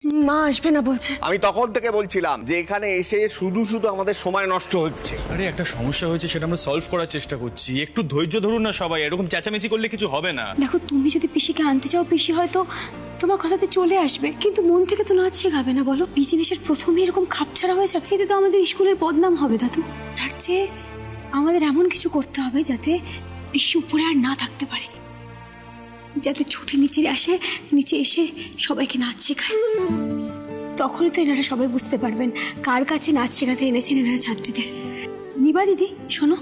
মা আসবে না বলছে। আমি তখন থেকে বলছিলাম যে এখানে এসে শুধু শুধু আমাদের সময় নষ্ট হচ্ছে। আরে একটা সমস্যা হয়েছে, সেটা আমরা সলভ করার চেষ্টা করছি। একটু ধৈর্য ধরুন না সবাই, এরকম চেঁচামেচি করলে কিছু হবে না। দেখো, তুমি যদি পিসিকে আনতে চাও, পিসি হয়তো তোমার কথাতে চলে আসবে, কিন্তু মন থেকে তো নাচ শেখাবে না বলো। বিজনেসের প্রথমে এরকম খাপছাড়া হয়ে যাবে, এতে তো আমাদের স্কুলের বদনাম হবে দাদু। তার চেয়ে আমাদের এমন কিছু করতে হবে যাতে পিসি উপরে আর না থাকতে পারে, যাতে ছুটে নিচে আসে, নিচে এসে সবাইকে নাচ শেখায়। তখনই তো এনারা সবাই বুঝতে পারবেন কার কাছে নাচ শেখাতে এনেছেন এনারা ছাত্রীদের। নিবা দিদি শোনো,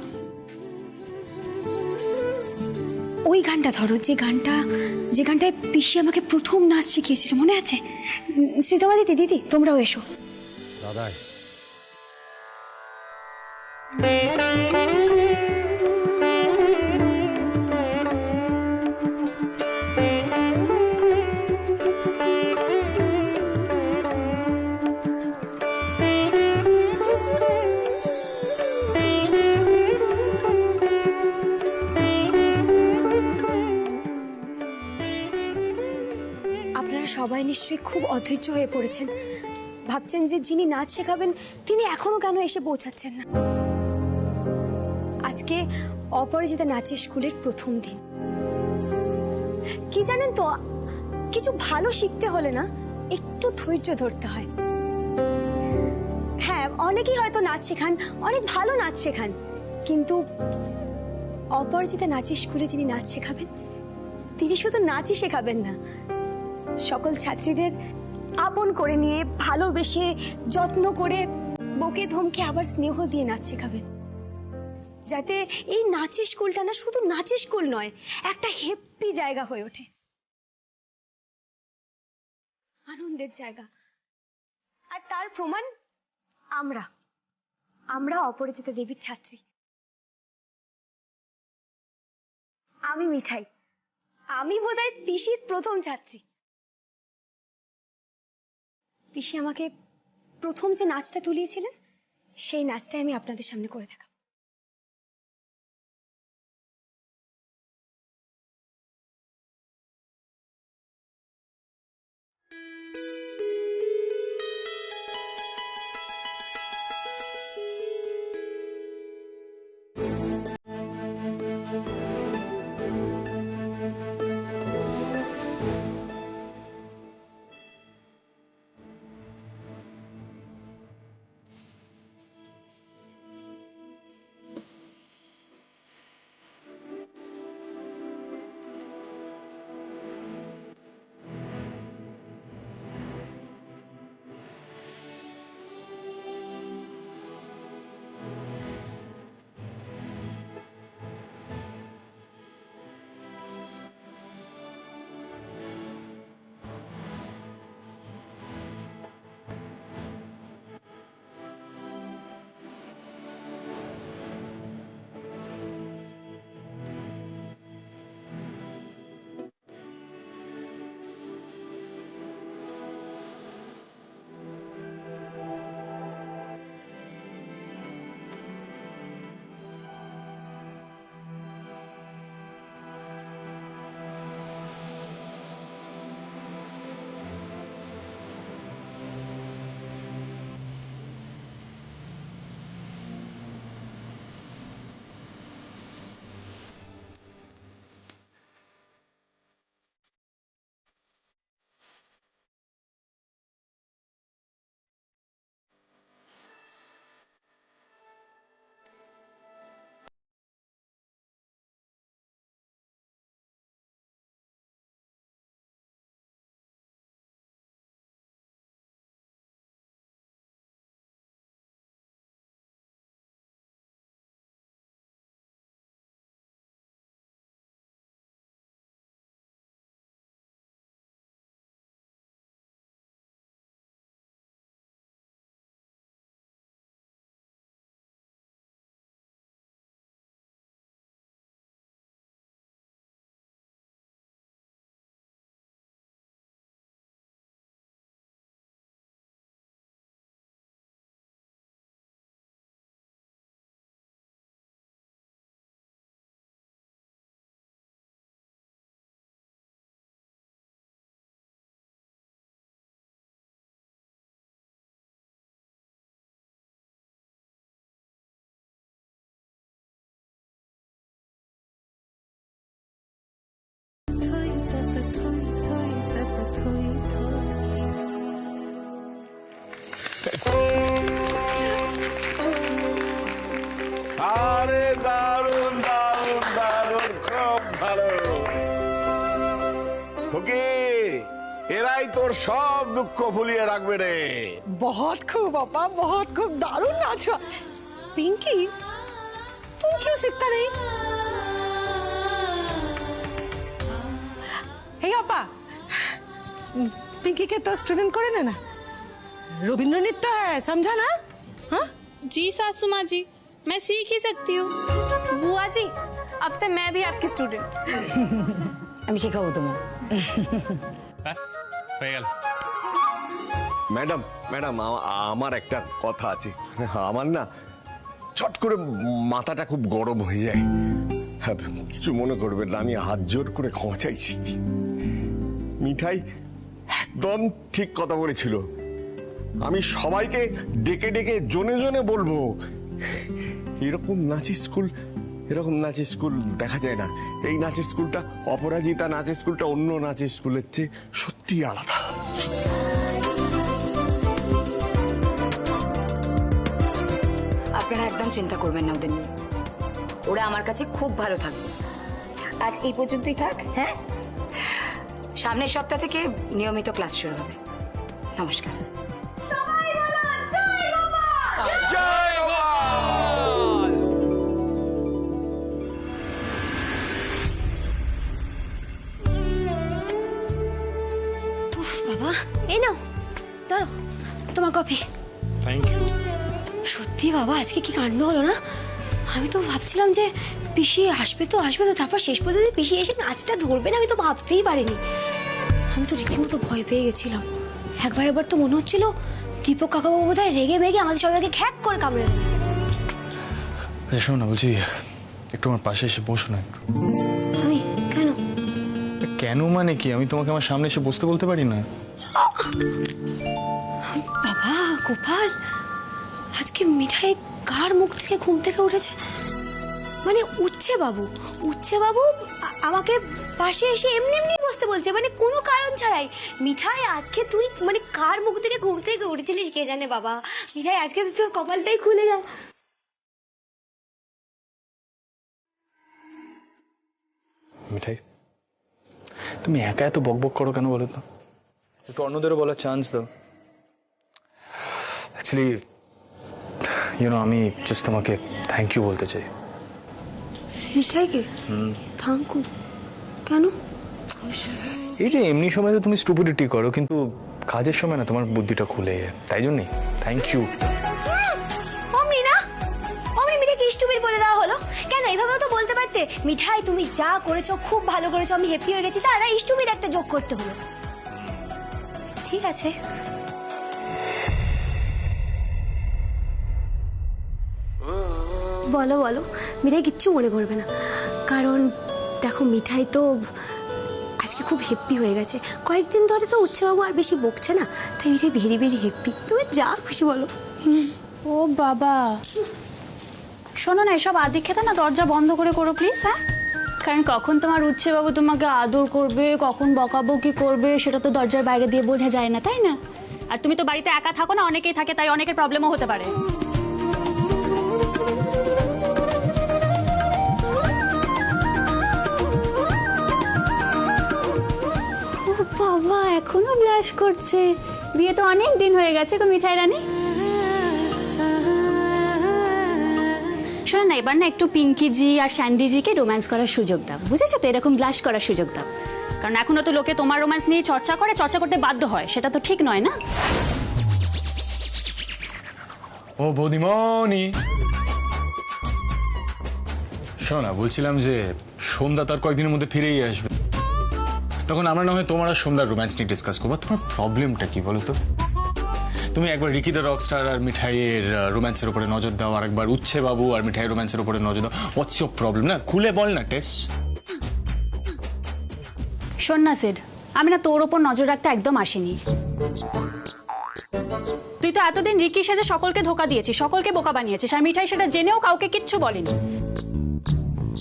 ওই গানটা ধরো, যে গানটায় পিসি আমাকে প্রথম নাচ শিখিয়েছিল, মনে আছে? শ্রীতমা দিদি, দিদি তোমরাও এসো। দাদা আপনারা সবাই নিশ্চয়ই খুব অধৈর্য হয়ে পড়েছেন, ভাবছেন যে যিনি নাচ শেখাবেন তিনি এখনো কেন এসে পৌঁছাচ্ছেন না। আজকে অপরাজিতা নাচের স্কুলের প্রথম দিন। কি জানেন তো, কিছু ভালো শিখতে হলে না একটু ধৈর্য ধরতে হয়। হ্যাঁ, অনেকেই হয়তো নাচ শেখান, অনেক ভালো নাচ শেখান, কিন্তু অপরাজিতা নাচের স্কুলে যিনি নাচ শেখাবেন তিনি শুধু নাচই শেখাবেন না, সকল ছাত্রীদের আপন করে নিয়ে, ভালোবেসে, যত্ন করে, বকে ধমকে আবার স্নেহ দিয়ে নাচ শেখাবেন, যাতে এই নাচের স্কুলটা না শুধু নাচের স্কুল নয়, একটা হ্যাপি জায়গা হয়ে ওঠে, আনন্দের জায়গা। আর তার প্রমাণ আমরা অপরাজিতা দেবীর ছাত্রী। আমি মিঠাই, আমি বোধহয় পিসির প্রথম ছাত্রী। পিসি আমাকে প্রথম যে নাচটা তুলিয়েছিলেন, সেই নাচটাই আমি আপনাদের সামনে করে দেখাবো। আরে দারুণ দারুণ দারুণ, খুব ভালো। ওকে, এরাই তোর সব দুঃখ ভুলিয়ে রাখবে রে। बहुत खूब पापा, बहुत खूब, दारुण नाच हुआ। पिंकी, तुम क्यों सीखता नहीं? हे पापा, पिंकी के तो स्टूडेंट करे ना रविंद्र नृत्य है, समझा ना? हाँ? जी सासू माँ जी, मैं सीख ही सकती हूँ। बुआ जी, अब से मैं भी आपकी स्टूडेंट। আমি শেখাবো তোমায়। ব্যাস হয়ে গেল। ম্যাডাম ম্যাডাম, আমার একটা কথা আছে। আমার না চট করে মাথাটা খুব গরম হয়ে যায়। কিছু মনে করবেন না, আমি হাত জোর করে ক্ষমা চাইছি। মিঠাই একদম ঠিক কথা বলেছিল। আমি সবাইকে ডেকে ডেকে জনে জনে বলবো, এরকম নাচের স্কুল দেখা যায় না। এই নাচের স্কুলটা, অপরাজিতা নাচের স্কুলটা অন্য নাচের স্কুলের চেয়ে সত্যি আলাদা। আপনারা একদম চিন্তা করবেন না ওদের নিয়ে, ওরা আমার কাছে খুব ভালো থাকবে। আজ এই পর্যন্তই থাক। হ্যাঁ, সামনের সপ্তাহ থেকে নিয়মিত ক্লাস শুরু হবে। নমস্কার। জয় গোপাল। উফ বাবা, এই নাও, ধরো তোমার কফি। Thank you. সত্যি বাবা, আজকে কি কাণ্ড হলো না? আমি তো ভাবছিলাম যে পিসি আসবে তো, তারপর শেষ পর্যন্ত পিসি এসে নাচটা ধরবে না, আমি তো ভাবতেই পারিনি। আমি তো রীতিমতো ভয় পেয়ে গেছিলাম। একবার তো মনে হচ্ছিল দীপক কাকাবাবু বোধহয় রেগে মেগে আমাদের সবাইকে খ্যাক করে কামড়ে দেবে। আচ্ছা শোনো না, বলছি একটু আমার পাশে এসে বসো না একটু। আমি কেন? কেন মানে কি? আমি তোমাকে আমার সামনে এসে বসতে বলতে পারি না? বাবা গোপাল, আজকে মিঠাই কার মুখ থেকে ঘুম থেকে উঠেছে? মানে উচ্ছে বাবু আমাকে পাশে এসে এমনি এমনি বসতে বলছে, মানে কোনো কারণ ছাড়াই। মিঠাই, আজকে তুই মানে কার মুখ থেকে ঘুম থেকে উঠেছিলিস কে জানে বাবা। মিঠাই, আজকে তো তোর কপালটাই খুলে গেল। মিঠাই, তুমি একা এত বকবক করো কেন বলো তো? একটু অন্যদেরও বলার চান্স দাও। অ্যাকচুয়ালি আমি জাস্ট তোমাকে থ্যাংক ইউ বলতে চাই। মিঠাইকে থ্যাংক ইউ কেন? এই যে এমনি সময় তো তুমি স্টুপিডিটি করো, কিন্তু কাজের সময় না তোমার বুদ্ধিটা খুলে যায়, তাই জন্যই থ্যাংক ইউ। মিঠাইকে স্টুপিড বলে দেওয়া হলো কেন? এইভাবেও তো বলতে পারতে, মিঠাই তুমি যা করেছো খুব ভালো করেছো, আমি হ্যাপি হয়ে গেছি, তারা স্টুপিড একটা যোগ করতে হলো। ঠিক আছে, বলো বলো, মিঠাই কিচ্ছু মনে করবে না। কারণ দেখো, মিঠাই তো আজকে খুব হ্যাপি হয়ে গেছে। কয়েকদিন ধরে তো উচ্ছেবাবু আর বেশি বকছে না, তাই মিঠাই ভেরি ভেরি হ্যাপি। তুমি যা খুশি বলো। ও বাবা, শোনো না, এসব আদি খেতে না দরজা বন্ধ করে করো প্লিজ। হ্যাঁ, কারণ কখন তোমার উচ্ছে বাবু তোমাকে আদর করবে, কখন বকাবকি করবে, সেটা তো দরজার বাইরে দিয়ে বোঝা যায় না, তাই না? আর তুমি তো বাড়িতে একা থাকো না, অনেকেই থাকে, তাই অনেকের প্রবলেমও হতে পারে। বাবা এখনো ব্লাশ করছে, বিয়ে তো অনেক দিন হয়ে গেছে গো মিঠাই রানী। শোনো না, এবার না একটু পিঙ্কি জি আর স্যান্ডি জিকে রোম্যান্স করার সুযোগ দাও, বুঝেছো তো? এরকম ব্লাশ করার সুযোগ দাও, কারণ এখনো তো লোকে তোমার রোম্যান্স নিয়ে চর্চা করতে বাধ্য হয়, সেটা তো ঠিক নয় না। ও বৌদিমণি, শোনো না, বলছিলাম যে সন্ধ্যা তার কয়েকদিনের মধ্যে ফিরেই আসবে, তখন আমরা না হয় তোমার আর সন্ধ্যার রোম্যান্স নিয়ে ডিসকাস করবো। তোমার প্রবলেমটা কি বলো তো? তুমি একবার রিকি দ্য রকস্টার আর মিঠাইয়ের রোম্যান্সের উপরে নজর দাও, আর একবার উচ্ছে বাবু আর মিঠাইয়ের রোম্যান্সের উপরে নজর দাও। What's your problem? না খুলে বল না টেস। শোন না সিড, আমি না তোর ওপর নজর রাখতে একদম আসিনি। তুই তো এতদিন রিকি সাজে সকলকে ধোকা দিয়েছিস, সকলকে বোকা বানিয়েছিস, আর মিঠাই সেটা জেনেও কাউকে কিচ্ছু বলেনি।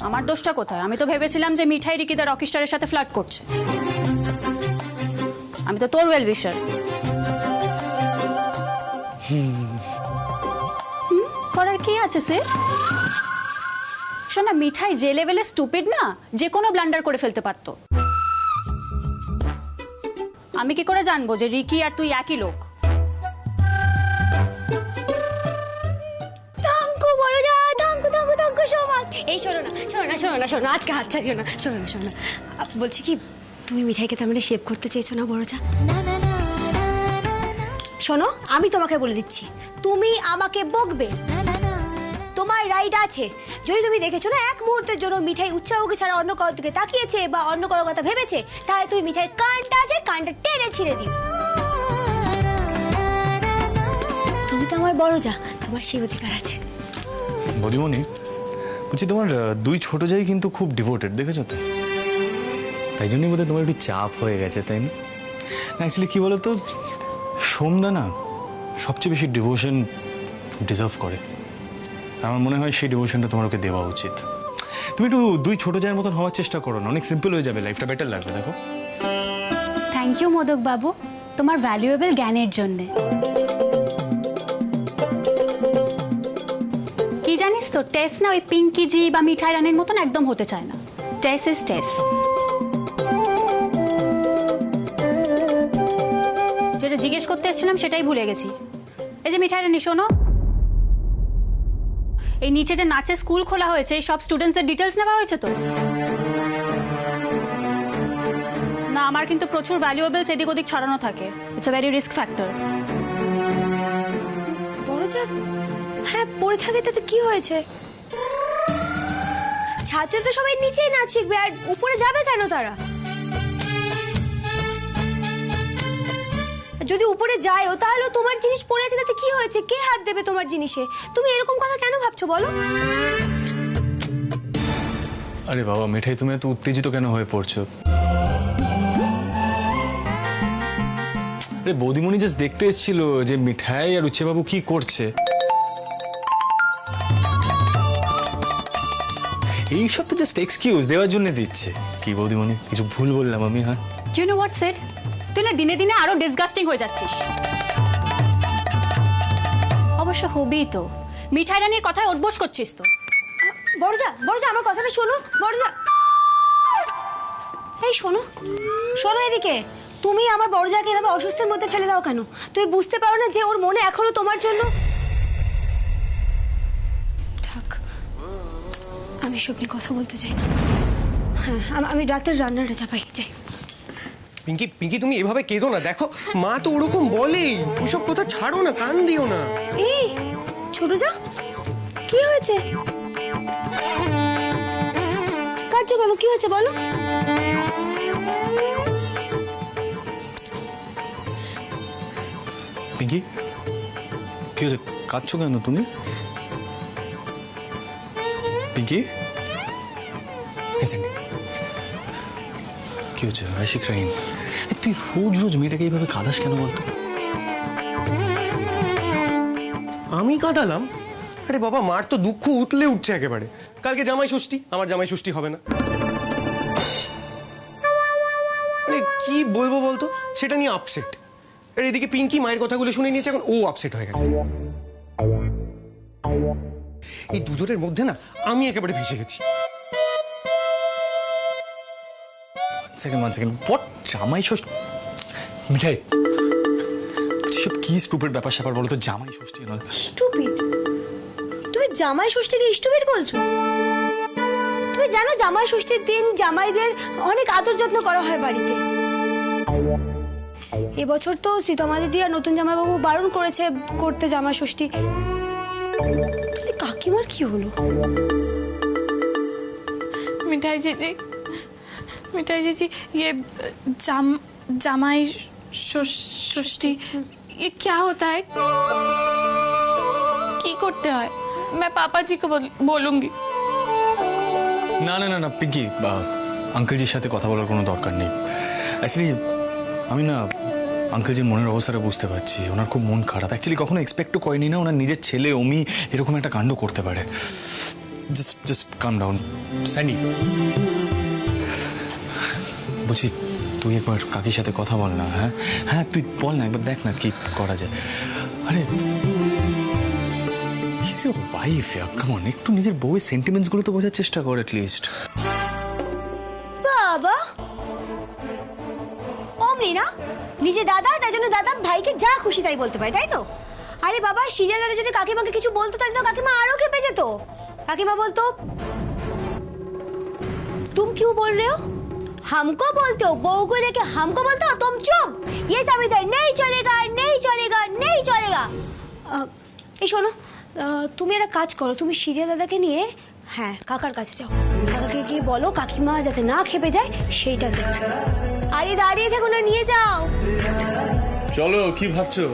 আমার দোষটা কোথায়? আমি তো ভেবেছিলাম যে মিঠাই রিকি দ্য রকস্টারের সাথে ফ্লার্ট করছে। আমি তো তোর ওয়েল উইশার। করার কি আছে সে? শোনা, মিঠাই যে লেভেলে স্টুপিড না, যে কোনো ব্লান্ডার করে ফেলতে পারতো। আমি কি করে জানবো যে রিকি আর তুই একই লোক? এই শোনো না, আজকে হাত ছাড়িও না। শোনো না, বলছি কি, তুমি মিঠাইকে তার মানে শেভ করতে চেয়েছো না বড়জা? শোনো, আমি তোমাকে বলে দিচ্ছি, তুমি আমাকে বকবে, তোমার রাইট আছে। যদি তুমি দেখেছো না এক মুহূর্তের জন্য মিঠাই উৎসাহকে ছাড়া অন্য কারোর দিকে তাকিয়েছে বা অন্য কারোর কথা ভেবেছে, তাহলে তুমি মিঠাইয়ের কানটা আছে, কানটা টেনে ছিঁড়ে দিও। তুমি তো আমার বড়জা, তোমার সেই অধিকার আছে। বদিমণি, বলছি তোমার দুই ছোট জায়গায় কিন্তু খুব ডিভোটেড, দেখেছো তো? তাই জন্যই বোধহয় তোমার একটু চাপ হয়ে গেছে, তাই না? অ্যাকচুয়ালি কি বলতো, সোমদা না সবচেয়ে বেশি ডিভোশন ডিজার্ভ করে। আমার মনে হয় সেই ডিভোশনটা তোমার ওকে দেওয়া উচিত। তুমি একটু দুই ছোট জায়ের মতন হওয়ার চেষ্টা করো না, অনেক সিম্পল হয়ে যাবে, লাইফটা বেটার লাগবে। দেখো, থ্যাংক ইউ মোদক বাবু, তোমার ভ্যালুয়েবল জ্ঞানের জন্য। কি জানিস তো, টেস্ট না ওই পিঙ্কি জি বা মিঠাই রানীর মতন একদম হতে চায় না। Test is test. যেটা জিজ্ঞেস করতে এসেছিলাম সেটাই ভুলে গেছি। এই যে মিঠাই রানী, শোনো, এই নিচে যে নাচের স্কুল খোলা হয়েছে, এই সব স্টুডেন্টসদের ডিটেলস নেওয়া হয়েছে তো? না, আমার কিন্তু প্রচুর ভ্যালুয়েবলস এদিক ওদিক ছড়ানো থাকে। It's a very risk factor. বড়জা, হ্যাঁ পড়ে থাকে, তাতে কি হয়েছে? ছাত্র তো সবাই নিচেই নাচ শিখবে, আর উপরে যাবে কেন তারা? যদি উপরে যায়ও তাহলে তোমার জিনিস পড়ে আছে, তাতে কি হয়েছে? কে হাত দেবে তোমার জিনিসে? তুমি এরকম কথা কেন ভাবছো বলো? আরে বাবা মিঠাই, তুমি এত উত্তেজিত কেন হয়ে পড়ছো? আরে বৌদিমণি জাস্ট দেখতে এসেছিল যে মিঠাই আর উচ্ছেবাবু কি করছে। এইসব তো জাস্ট এক্সকিউজ দেওয়ার জন্য দিচ্ছে। কি বৌদিমণি, কিছু ভুল বললাম আমি? হ্যাঁ, ইউ নো হোয়াট সেড, তুই না দিনে দিনে আরো ডিসগাস্টিং হয়ে যাচ্ছিস। অবশ্য হবেই তো, মিঠাই রানীর কথায় উঠবোস করছিস তো। বড়জা, আমার কথাটা শোনো। বড়জা, এই শোনো এদিকে। তুমি আমার বড়জাকে এভাবে অসুস্থের মধ্যে ফেলে দাও কেন? তুমি বুঝতে পারো না যে ওর মনে এখনো তোমার জন্য? থাক, আমি সব নিয়ে কথা বলতে চাই না। হ্যাঁ, আমি রাতের রান্নাটা চাপাই যাই। পিঙ্কি তুমি এভাবে কেঁদো না, দেখো মা তো ওরকম বলেই। ওসব কথা ছাড়ো না, কান দিও না। এই ছোট যা, কি হয়েছে? কাঁদছো কেন? কি হয়েছে বলো? পিঙ্কি, কি হয়েছে? কাঁদছো কেন তুমি? পিঙ্কি, কি হচ্ছে? আশিক রাহিম, তুই রোজ রোজ মেয়েটাকে এইভাবে কাঁদাস কেন বলতো? আমি কাঁদালাম? আরে বাবা, মার তো দুঃখ উতলে উঠছে একেবারে। কালকে জামাই ষষ্ঠী, আমার জামাই ষষ্ঠী হবে না। আরে কি বলবো বলতো, সেটা নিয়ে আপসেট। আর এদিকে পিঙ্কি মায়ের কথাগুলো শুনে নিয়েছে, এখন ও আপসেট হয়ে গেছে। এই দুজনের মধ্যে না আমি একেবারে ভেসে গেছি। জামাই ষষ্ঠী? মিঠাই, সব কি স্টুপিড ব্যাপার স্যাপার বলো তো? জামাই ষষ্ঠী নয়, স্টুপিড? তুমি জামাই ষষ্ঠীকে স্টুপিড বলছো? তুমি জানো জামাই ষষ্ঠীর দিন জামাইদের অনেক আদর যত্ন করা হয় বাড়িতে। এবছর তো সীতামা দিদি আর নতুন জামাইবাবু বারণ করেছে করতে জামাই ষষ্ঠী। কাকিমার কি হলো? मिठाई जीजी ये जमाई षष्ठी ये क्या होता है? की करते हैं? मैं पापा जी को बोलूंगी। না না না না পিঙ্কি, আঙ্কেলজির সাথে কথা বলার কোনো দরকার নেই। অ্যাকচুয়ালি আমি না আঙ্কেলজির মনের অবস্থাটা বুঝতে পারছি। ওনার খুব মন খারাপ। অ্যাকচুয়ালি কখনো এক্সপেক্টও করেনি না ওনার নিজের ছেলে অমি এরকম একটা কাণ্ড করতে পারে। Just calm down Sunny. বলছি তুই একবার কাকির সাথে কথা বল না। হ্যাঁ তুই বল না, একবার দেখ না কি করা যায়। আরে ওয়াইফ কামন, একটু নিজের বউয়ের সেন্টিমেন্টস গুলো তো বোঝার চেষ্টা কর লিস্ট। বাবা অমনি না, নিজে দাদা, তাই জন্য দাদা ভাইকে যা খুশি তাই বলতে পারে, তাই তো? আরে বাবা, সিরিয়াল দাদা যদি কাকিমাকে কিছু বলতো তাহলে তো কাকিমা আরো খেপে যেত। কাকিমা বলতো, तुम क्यों बोल रहे हो? हमको बोलते हो, बहू को लेके हमको बोलते हो, तुम चुप। ये सब इधर नहीं चलेगा, नहीं चलेगा, नहीं चलेगा। এই শোনো, তুমি একটা কাজ করো, তুমি সিরিয়াল দাদাকে নিয়ে হ্যাঁ কাকার কাছে যাও, কাকাকে গিয়ে বলো কাকিমা যাতে না খেপে যায় সেইটা দেখো। আরে দাঁড়িয়ে থেকো না, নিয়ে যাও। চলো, কি ভাবছো?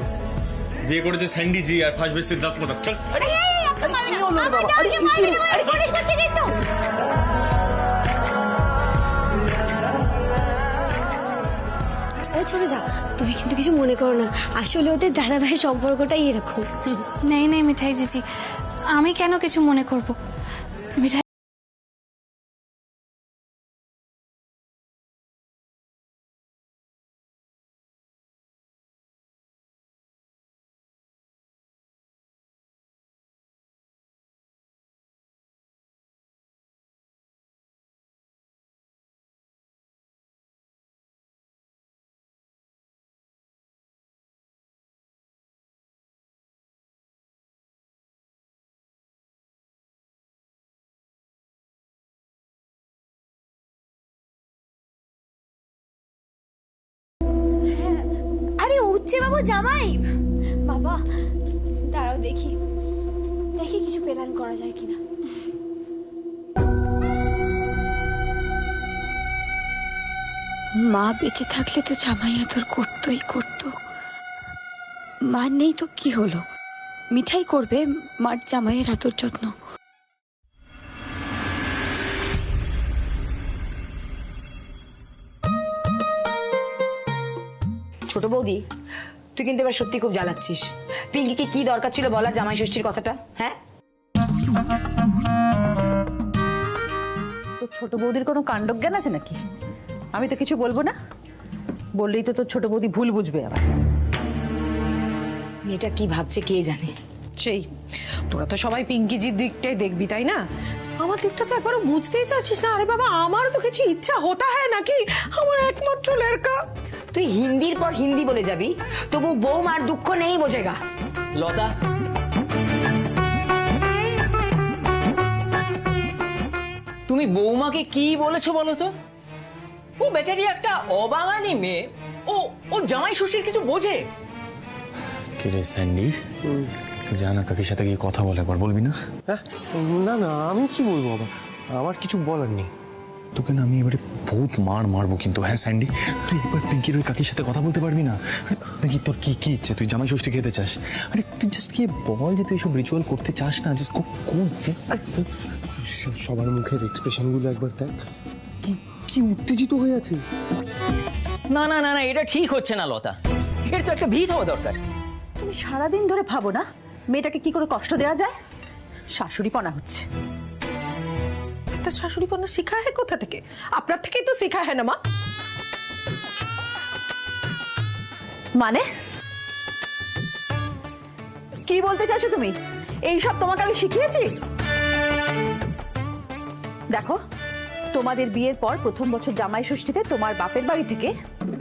বিয়ে করেছে স্যান্ডি জি আর ফাঁসবে সিদ্ধার্থ মতো। চল। আরে পুলিশ করছে কিন্তু। আরে চলে যাও, তুমি কিন্তু কিছু মনে করো না, আসলে ওদের দাদা ভাইয়ের সম্পর্কটাই এরকম। নেই নেই মিঠাই জিজি, আমি কেন কিছু মনে করব? মিঠাই উঠছে বাবু জামাই। বাবা দাঁড়াও, দেখি দেখি কিছু প্ল্যান করা যায় কিনা। মা বেঁচে থাকলে তো জামাই আদর করতোই করতো, মা নেই তো কি হলো, মিঠাই করবে মার জামাইয়ের আদর যত্ন। ছোট বৌদি, তুই কিন্তু এবার সত্যি খুব জ্বালাচ্ছিস। পিঙ্কিকে কি দরকার ছিল বলা জামাই ষষ্ঠীর কথাটা? হ্যাঁ, তোর ছোট বৌদির কোনো কাণ্ডজ্ঞান আছে নাকি? আমি তো কিছু বলবো না, বললেই তো তোর ছোট বৌদি ভুল বুঝবে আবার। মেয়েটা কি ভাবছে কে জানে। সেই তোরা তো সবাই পিঙ্কিজির দিকটাই দেখবি, তাই না? আমার দিকটা তো একবারও বুঝতেই চাচ্ছিস না। আরে বাবা, আমারও তো কিছু ইচ্ছা হতা হয় নাকি, আমার একমাত্র লড়কা। তুই হিন্দির পর হিন্দি বলে যাবি, তবু বৌমার দুঃখ নেই বোঝেগা। লতা, তুমি বৌমাকে কি বলেছো বলো তো? ও বেচারি একটা অবাঙালি মেয়ে, ও জামাই ষষ্ঠীর কিছু বোঝে? কি রে স্যান্ডি, জানা কাকির সাথে গিয়ে কথা বলে একবার বলবি না? হ্যাঁ, না না, আমি কি বলবো বাবা, আমার কিছু বলার নেই। তোকে না আমি এবারে বহুত মারবো কিন্তু। হ্যাঁ স্যান্ডি, তুই একবার পিঙ্কির ওই কাকির সাথে কথা বলতে পারবি না? দেখি তোর কি কি ইচ্ছে, তুই জামাই ষষ্ঠী খেতে চাস? আরে তুই জাস্ট গিয়ে বল যে তুই এইসব রিচুয়াল করতে চাস না, জাস্ট কোন সবার মুখের এক্সপ্রেশনগুলো একবার দেখ, কি কি উত্তেজিত হয়ে আছে। না না না না, এটা ঠিক হচ্ছে না লতা, এর তো একটা ভিত হওয়া দরকার। তুমি সারাদিন ধরে ভাবো না মেয়েটাকে কি করে কষ্ট দেওয়া যায়? শাশুড়িপনা হচ্ছে। তো শাশুড়িপনা শেখা হয় কোথা থেকে? আপনার থেকেই তো শেখা হয় না মা। মানে কি বলতে চাইছো তুমি? এই সব তোমাকে আমি শিখিয়েছি? দেখো, তোমাদের বিয়ের পর প্রথম বছর জামাই ষষ্ঠীতে তোমার বাপের বাড়ি থেকে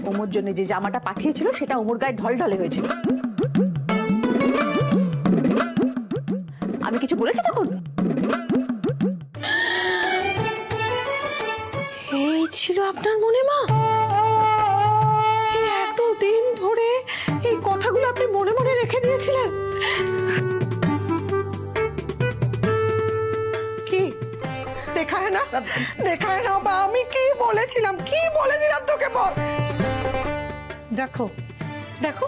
ওমর জন্য যে জামাটা পাঠিয়েছিল সেটা ওমর গায়ে ঢলঢলে হয়েছিল। আমি কিছু বলেছি তখন? এই ছিল আপনার মনে মা? এতদিন ধরে এই কথাগুলো আপনি মনে মনে রেখে দিয়েছিলেন? কি দেখা হয় না, দেখা হয় না? বা আমি কি বলেছিলাম, কি বলেছিলাম তোকে বল। দেখো দেখো,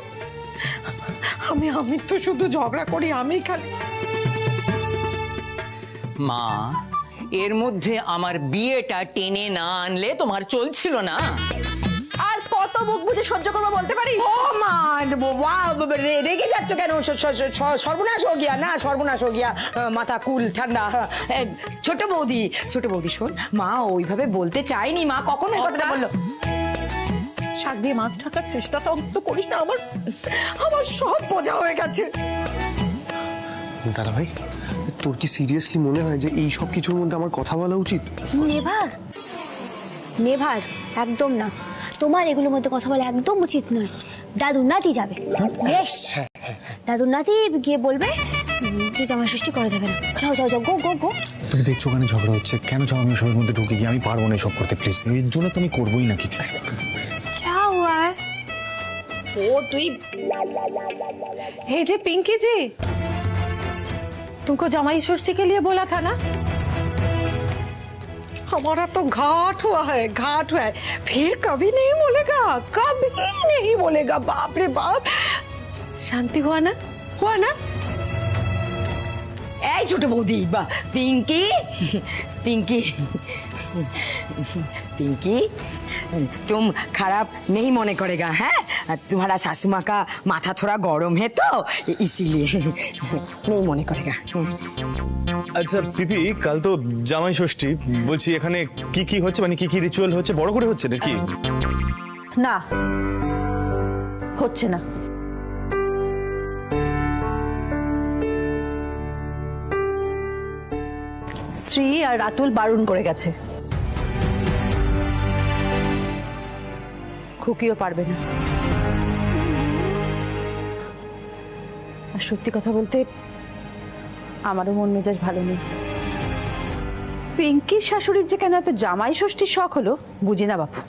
আমি তো শুধু ঝগড়া করি, আমি খালি। মা, এর মধ্যে আমার বিয়েটা টেনে না আনলে তোমার চলছিল না। আর কত বুক বুঝে সহ্য করবো বলতে পারি? ও মা, রেগে যাচ্ছ কেন? সর্বনাশ হো গিয়া না, সর্বনাশ হো গিয়া। মাথা কুল ঠান্ডা। ছোট বৌদি শোন, মা ওইভাবে বলতে চাইনি, মা কখনো কথাটা বললো। শাক দিয়ে মাছ ঢাকার চেষ্টা তো অন্তত করিস না। আমার আমার সব বোঝা হয়ে গেছে। দাদা ভাই, তোর কি সিরিয়াসলি মনে হয় যে এই সব কিছুর মধ্যে আমার কথা বলা উচিত? নেভার নেভার, একদম না। তোমার এগুলোর মধ্যে কথা বলা একদম উচিত নয়। দাদুর নাতি যাবে, বেশ, দাদুর নাতি গিয়ে বলবে যে জামাই ষষ্ঠী করা যাবে না। যাও যাও যাও, গো গো গো। তুমি দেখছো ওখানে ঝগড়া হচ্ছে, কেন চাও আমি সবার মধ্যে ঢুকে গিয়ে? আমি পারবো না সব করতে, প্লিজ। এর জন্য তো আমি করবোই না কিছু। क्या हुआ है? ও তুই हे जी पिंकी जी, तुमको जमाई षष्ठी के लिए बोला था ना? हमारा तो घाट हुआ है, फिर कभी नहीं बोलेगा, कभी नहीं बोलेगा। बाप रे बाप, शांति हुआ ना? এই ছোট বৌদি বা পিঙ্কি पिंकी पिंकी तुम खराब नहीं मने करेगा, हैं? तुम्हारा सासू माँ का माथा थोड़ा गरम है तो इसीलिए नहीं मने करेगा। আচ্ছা পিপি, কাল তো জামাই ষষ্ঠী, বলছি এখানে কি কি হচ্ছে, মানে কি কি রিচুয়াল হচ্ছে, বড় করে হচ্ছে নাকি? না, হচ্ছে না। শ্রী আর রাতুল বারণ করে গেছে, খুকিও পারবে না। আর সত্যি কথা বলতে আমারও মন মেজাজ ভালো নেই। পিঙ্কির শাশুড়ির যে কেন এত জামাই ষষ্ঠীর শখ হলো বুঝি না বাপু।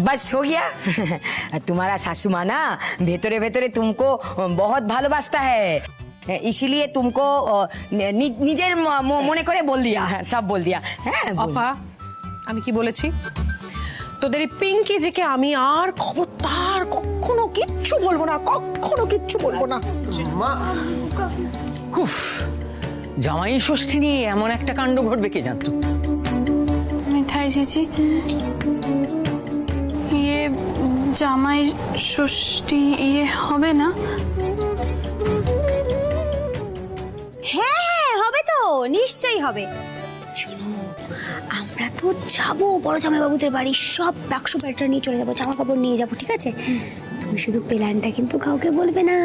बस हो गया। तुम्हारा सासू माँ ना भेतरे भेतरे तुमको बहुत भालोबासता है, इसीलिए तुमको निजेर मने करे बोल दिया, सब बोल दिया। আপা, আমি কি বলেছি? তোদের এই পিঙ্কি জিকে আমি আর খবরদার কখনো কিচ্ছু বলবো না, কখনো কিচ্ছু বলবো না। উফ, জামাই ষষ্ঠী নিয়ে এমন একটা কাণ্ড ঘটবে কে জানতো? मिठाई जीजी, ये জামাই ষষ্ঠী ये হবে না? হ্যাঁ হ্যাঁ, হবে তো, নিশ্চয়ই হবে। শোনো, আমরা তো যাবো বড় জামাইবাবুদের বাড়ি, সব বাক্স প্যাটটা নিয়ে চলে যাবো, জামা কাপড় নিয়ে যাবো, ঠিক আছে? তুমি শুধু প্ল্যানটা কিন্তু কাউকে বলবে না।